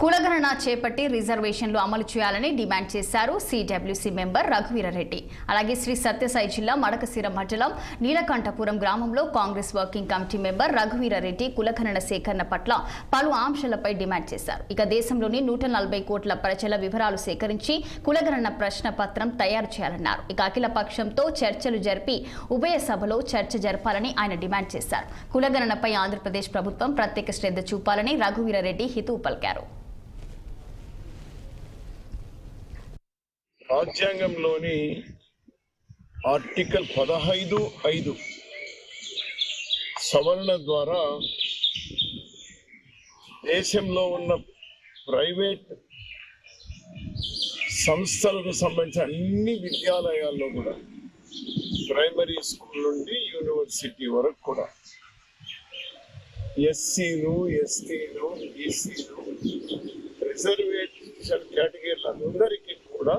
కులగణన చేపట్టి రిజర్వేషన్లు అమలు చేయాలని డిమాండ్ చేశారు సిడబ్ల్యూసీ మెంబర్ రఘువీరారెడ్డి. అలాగే శ్రీ సత్యసాయి జిల్లా మడకశిర మండలం నీలకంఠపురం గ్రామంలో Congress working committee member Raghuveera Reddy కులగణన సేకరణ పట్ల పలు అంశాలపై డిమాండ్ చేశారు. ఇక దేశంలోని 140 కోట్ల ప్రజల వివరాలు సేకరించి కులగణన ప్రశ్న పత్రం తయారు చేయాలన్నారు. ఇక అఖిల పక్షంతో చర్చలు జరిపి ఉభయ సభలో చర్చ జరపాలని ఆయన డిమాండ్ చేశారు. కులగణనపై ఆంధ్రప్రదేశ్ ప్రభుత్వం ప్రత్యేక శ్రద్ధ చూపాలని రఘువీరారెడ్డి హితవు పలికారు. రాజ్యాంగంలోని ఆర్టికల్ 15(5) సవరణ ద్వారా దేశంలో ఉన్న ప్రైవేట్ సంస్థలకు సంబంధించిన అన్ని విద్యాలయాల్లో కూడా ప్రైమరీ స్కూల్ నుండి యూనివర్సిటీ వరకు కూడా ఎస్సీలు, ఎస్టీలు, బీసీలు, రిజర్వేషన్ కేటగిరీల అందరికీ కూడా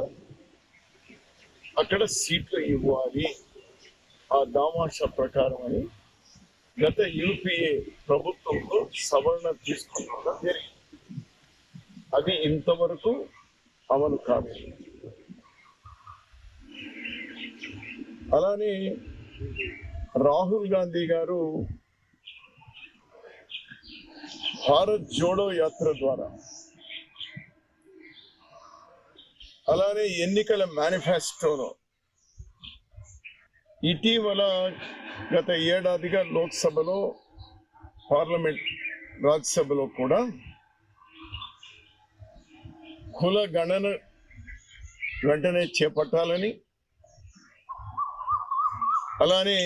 అక్కడ సీట్లు ఇవ్వాలి ఆ దామాషా ప్రకారం అని గత యూపీఏ ప్రభుత్వంలో సవరణ తీసుకుంటడం జరిగింది. అది ఇంతవరకు అమలు కాలేదు. అలానే రాహుల్ గాంధీ గారు భారత్ జోడో యాత్ర ద్వారా అలానే ఎన్నికల మేనిఫెస్టోలో ఇటీవల గత ఏడాదిగా లోక్సభలో, పార్లమెంట్, రాజ్యసభలో కూడా కుల గణన వెంటనే చేపట్టాలని, అలానే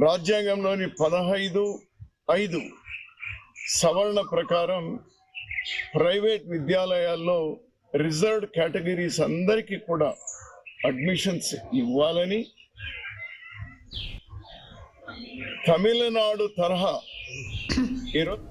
రాజ్యాంగంలోని 15(5) సవరణ ప్రకారం ప్రైవేట్ విద్యాలయాల్లో రిజర్వ్డ్ కేటగిరీస్ అందరికీ కూడా అడ్మిషన్స్ ఇవ్వాలని, తమిళనాడు తరహా ఈరోజు